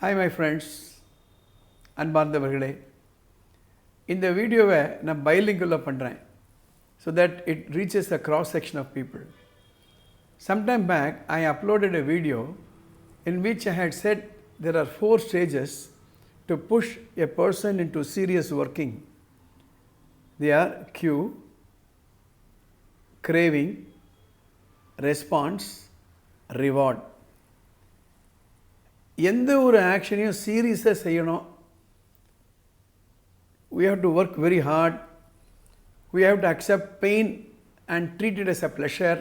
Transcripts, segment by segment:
Hi my friends, அன்பார்ந்தவர்களே, இந்த வீடியோவை நான் bilingual பண்ணுறேன் so that it reaches a cross section of people. Sometime back I uploaded a video in which I had said there are 4 stages to push a person into serious working. They are cue, craving, response, reward. எந்த ஒரு ஆக்ஷனையும் சீரியஸாக செய்யணும். We have to work very hard. We have to accept pain and treat it as a pleasure.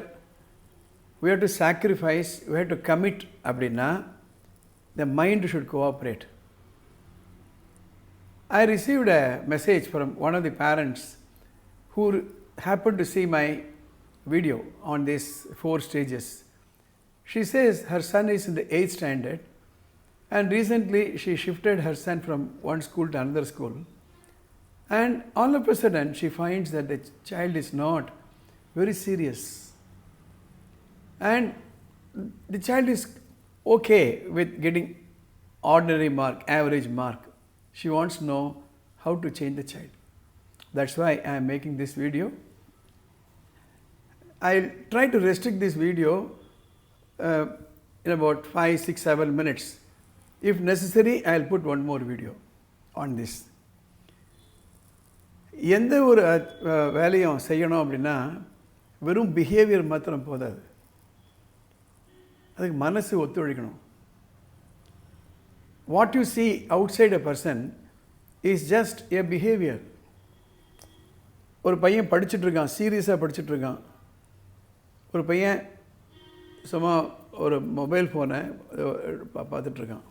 We have to sacrifice. We have to commit. அப்படின்னா the mind should cooperate. I received a message from one of the parents who happened to see my video on these 4 stages. She says her son is in the 8th standard. And recently she shifted her son from one school to another school. And all of a sudden she finds that the child is not very serious. And the child is okay with getting ordinary mark, average mark. She wants to know how to change the child. That's why I am making this video. I'll try to restrict this video in about 5, 6, 7 minutes. If necessary, I'll put one more video on this. எந்த ஒரு வேலையும் செய்யணும் அப்படின்னா வெறும் behaviour மாத்திரம் போதாது, அதுக்கு மனசு ஒத்துழைக்கணும். What you see outside a person is just a behavior. ஒரு பையன் படிச்சுட்ருக்கான், சீரியஸாக படிச்சுட்ருக்கான். ஒரு பையன் சும்மா ஒரு மொபைல் ஃபோனை பார்த்துட்ருக்கான்.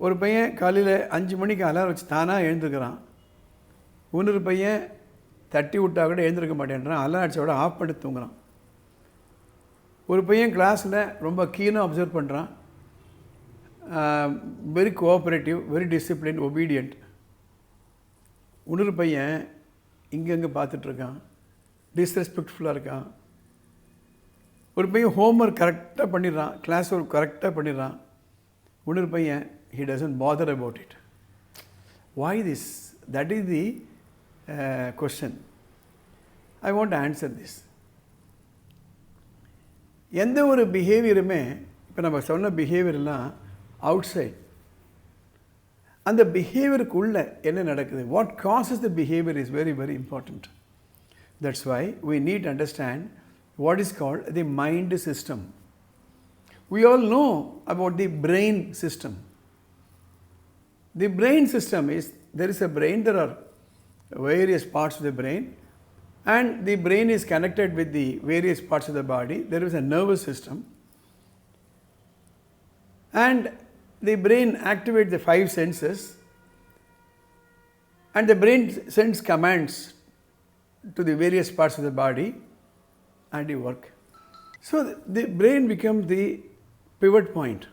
ஒரு பையன் காலையில் 5 மணிக்கு அலாரம் வச்சு தானாக எழுந்துக்கிறான். இன்னொரு பையன் தட்டி விட்டா கூட எழுந்திருக்க மாட்டேன்றான், அலாரம் அடிச்சோட ஆஃப் பண்ணி தூங்குறான். ஒரு பையன் கிளாஸில் ரொம்ப கீனாக அப்சர்வ் பண்ணுறான், வெரி கோஆப்ரேட்டிவ், வெரி டிசிப்ளின், ஒபீடியண்ட். இன்னொரு பையன் இங்கங்கே பார்த்துட்ருக்கான், டிஸ்ரெஸ்பெக்ட்ஃபுல்லாக இருக்கான். ஒரு பையன் ஹோம்ஒர்க் கரெக்டாக பண்ணிடுறான், கிளாஸ் ஒர்க் கரெக்டாக பண்ணிடுறான். இன்னொரு பையன் he doesn't bother about it. Why this? That is the question. I want to answer this. எந்த ஒரு பிஹேவியருமே, இப்போ நம்ம சொன்ன பிஹேவியர்லாம் அவுட் சைட். அந்த பிஹேவியருக்குள்ளே என்ன நடக்குது, what causes the behaviour is very very important. That's why we need to understand what is called the mind system. We all know about the brain system. The brain system is, there is a brain, there are various parts of the brain, and the brain is connected with the various parts of the body. There is a nervous system, and the brain activates the 5 senses, and the brain sends commands to the various parts of the body, and you work. So the brain becomes the pivot point.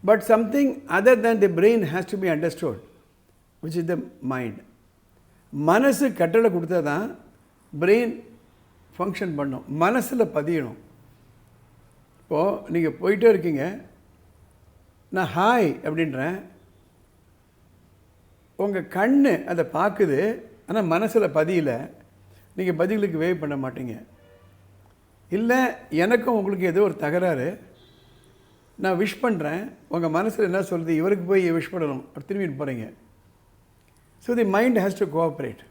But something other than the brain has to be understood, which is the mind. மனசு கட்டளை கொடுத்தா தான் brain function பண்ணும், மனசில் பதியணும். இப்போது நீங்கள் போயிட்டே இருக்கீங்க, நான் ஹாய் அப்படின்றேன், உங்கள் கண் அதை பார்க்குது, ஆனால் மனசில் பதியலை, நீங்கள் பதிலுக்கு வேவ் பண்ண மாட்டீங்க. இல்லை எனக்கும் உங்களுக்கு ஏதோ ஒரு தகராறு, நான் விஷ் பண்ணுறேன், உங்கள் மனசில் என்ன சொல்லுது, இவருக்கு போய் விஷ் பண்ணணும், அப்படி திரும்பிட்டு போகிறீங்க. So the mind has to cooperate.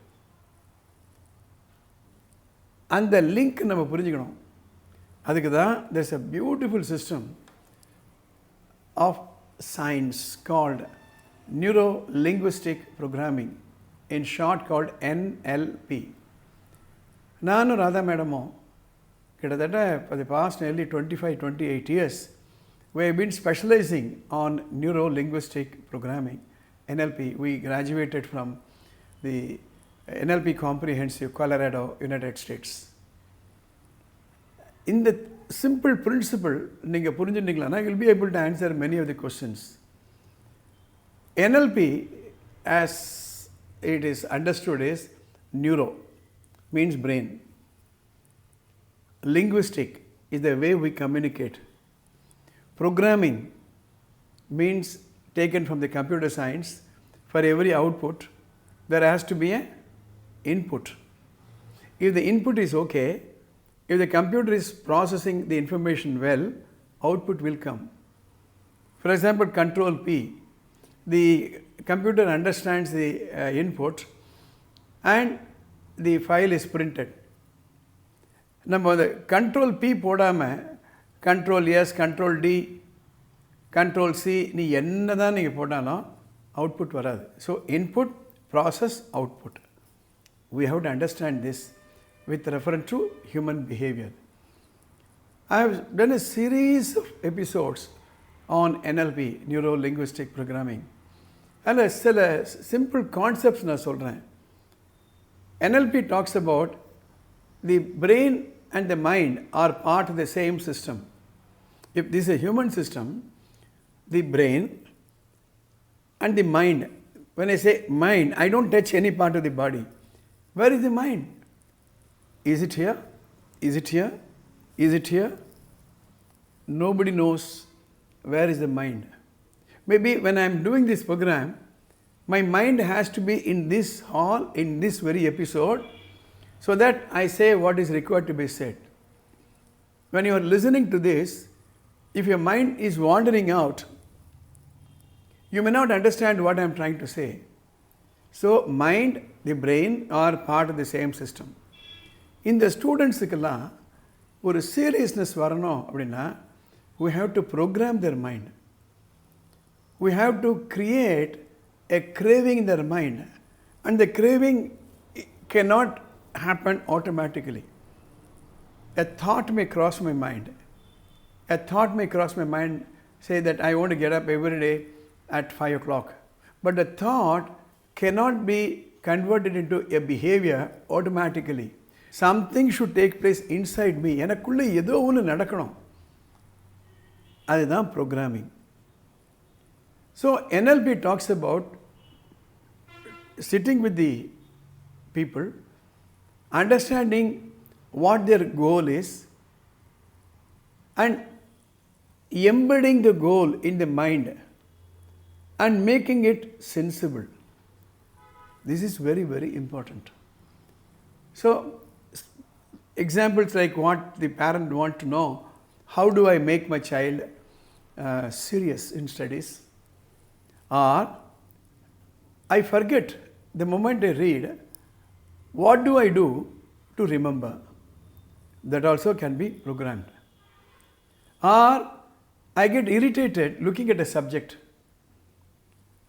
அந்த லிங்க் நம்ம புரிஞ்சுக்கணும். அதுக்கு தான் there's a beautiful system of science called neuro-linguistic programming, in short called NLP. நானும் ராதா மேடமும் கிட்டத்தட்ட for the past nearly 25-28 years we have been specializing on neuro-linguistic programming, NLP. We graduated from the NLP Comprehensive, Colorado, United States. In the simple principle, நீங்கள் புரிஞ்சுட்டீங்களா, you will be able to answer many of the questions. NLP, as it is understood, is neuro, means brain. Linguistic is the way we communicate. Programming means taken from the computer science. For every output, there has to be an input. If the input is okay, if the computer is processing the information well, output will come. For example, control P. The computer understands the input and the file is printed. நம்ம அந்த control P போடாமல் control S, control D, control C நீ என்ன தான் நீங்கள் போட்டாலும் output வராது. So input, process, output. We have to understand this with reference to human behavior. I have done a series of episodes on NLP, Neuro-Linguistic Programming. அதில் சில simple concepts நான் சொல்கிறேன். NLP talks about the brain and the mind are part of the same system. If this is a human system, the brain and the mind, when I say mind, I don't touch any part of the body. Where is the mind? Is it here? Is it here? Is it here? Nobody knows where is the mind. Maybe when I am doing this program, my mind has to be in this hall, in this very episode, so that I say what is required to be said. When you are listening to this, if your mind is wandering out, you may not understand what I am trying to say. So, mind, the brain are part of the same system. இந்த ஸ்டூடெண்ட்ஸுக்கெல்லாம் ஒரு seriousness வரணும் அப்படின்னா we have to program their mind. We have to create a craving in their mind, and the craving cannot happen automatically. A thought may cross my mind. A thought may cross my mind, say that I want to get up every day at 5 o'clock. But the thought cannot be converted into a behavior automatically. Something should take place inside me. எனக்குள்ளே ஏதோ ஒன்று நடக்கணும். அதுதான் programming. So NLP talks about sitting with the people, understanding what their goal is, and embedding the goal in the mind and making it sensible. This is very, very important. So, examples like what the parent want to know, how do I make my child serious in studies? Or, I forget the moment I read, what do I do to remember? That also can be programmed. Or, I get irritated looking at a subject.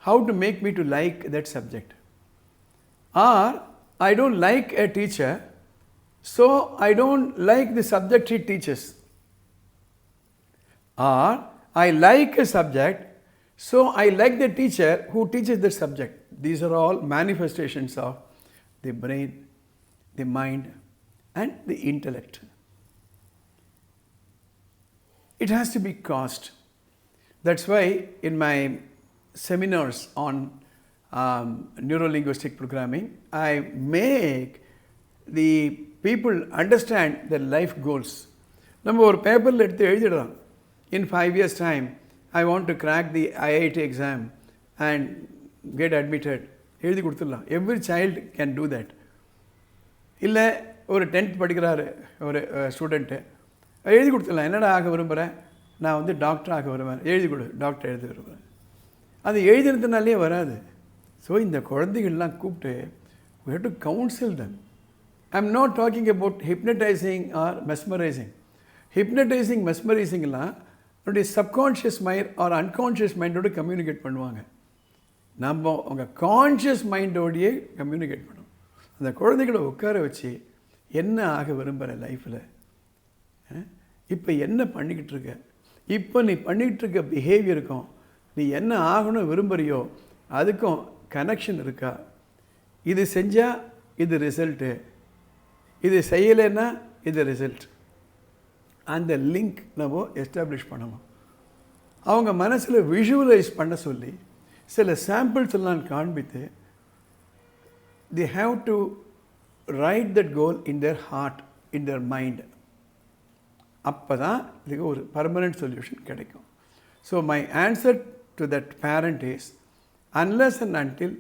How to make me to like that subject? Or, I don't like a teacher, so I don't like the subject he teaches. Or, I like a subject, so I like the teacher who teaches the subject. These are all manifestations of the brain, the mind, and the intellect. It has to be caused. That's why in my seminars on neuro-linguistic programming, I make the people understand their life goals. நம்ம ஒரு பேப்பரில் எடுத்து எழுதிடலாம். In 5 years time, I want to crack the IIT exam and get admitted. எழுதி கொடுத்துடலாம். Every child can do that. இல்லை ஒரு 10th படிக்கிறாரு ஒரு ஸ்டூடெண்ட்டு, எழுதி கொடுத்துடலாம். என்னடா ஆக விரும்புகிறேன்? நான் வந்து டாக்டர் ஆக விரும்புகிறேன். எழுதி கொடு, டாக்டர் எழுதி விரும்புகிறேன். அது எழுதினதுனாலே வராது. ஸோ இந்த குழந்தைகள்லாம் கூப்பிட்டு we have to counsel them. I am not talking about hypnotizing or mesmerizing. Hypnotizing, mesmerizingலாம் நம்முடைய சப்கான்ஷியஸ் மைண்ட் ஆர் அன்கான்ஷியஸ் மைண்டோடு கம்யூனிகேட் பண்ணுவாங்க. நம்ம அவங்க கான்ஷியஸ் மைண்டோடையே கம்யூனிகேட் பண்ணுவோம். அந்த குழந்தைகளை உட்கார வச்சு என்ன ஆக விரும்புகிற லைஃப்பில், இப்போ என்ன பண்ணிக்கிட்டு இருக்க, இப்போ நீ பண்ணிக்கிட்டு இருக்க பிஹேவியருக்கும் நீ என்ன ஆகணும் விரும்புகிறியோ அதுக்கும் கனெக்ஷன் இருக்கா? இது செஞ்சால் இது ரிசல்ட்டு, இது செய்யலைன்னா இது ரிசல்ட். அந்த லிங்க் நம்ம எஸ்டாப்ளிஷ் பண்ணணும். அவங்க மனசில் விஷுவலைஸ் பண்ண சொல்லி சில சாம்பிள்ஸ் எல்லாம் காண்பித்து they have to write that goal in their heart, in their mind. அப்போ தான் இதுக்கு ஒரு பர்மனெண்ட் சொல்யூஷன் கிடைக்கும். So my answer to that parent is, unless and until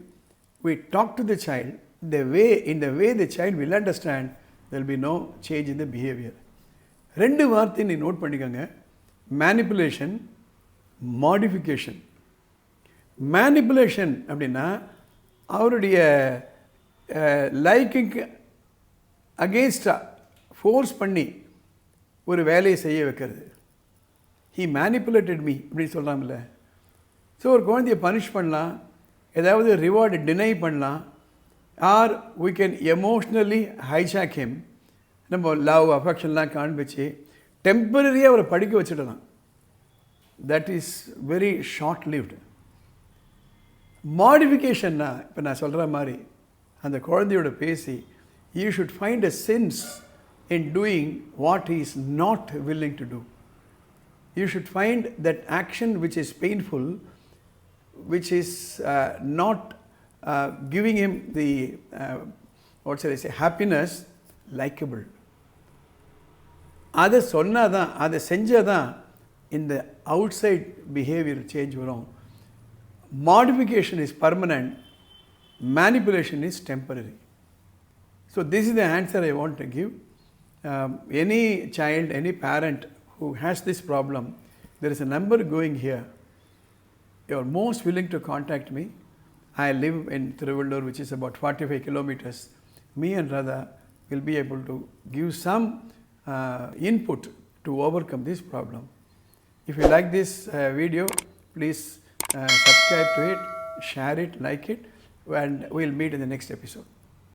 we talk to the child in the way the child will understand, there will be no change in the behavior. ரெண்டு வார்த்தை நீ note பண்ணிக்கோங்க, manipulation, modification. Manipulation அப்படின்னா அவருடைய லைக்குக்கு அகெயின்ஸ்டாக force பண்ணி ஒரு வேலையை செய்ய வைக்கிறது. ஹீ மேனிப்புலேட்டட் மீ அப்படின்னு சொல்கிறாங்கல்ல. ஸோ ஒரு குழந்தைய பனிஷ் பண்ணலாம், ஏதாவது ரிவார்டு டினை பண்ணலாம், or we can emotionally hijack him. நம்ம லவ் அஃபெக்ஷன்லாம் காண்பிச்சு டெம்பரரியாக அவரை படிக்க வச்சுடலாம். That is very short lived. மாடிஃபிகேஷன்னா இப்போ நான் சொல்கிற மாதிரி அந்த குழந்தையோட பேசி, you should find a sense in doing what he is not willing to do. You should find that action which is painful, which is not giving him the what shall I say, happiness, likable. அதை சொன்னாதான், அதை செஞ்சாதான் இந்த outside behavior change வரும். Modification is permanent, manipulation is temporary. So this is the answer I want to give. Any child, any parent who has this problem, there is a number going here. You are most willing to contact me. I live in Tiruvallur, which is about 45 kilometers. Me and Radha will be able to give some input to overcome this problem. If you like this video, please subscribe to it, share it, like it, and we'll meet in the next episode.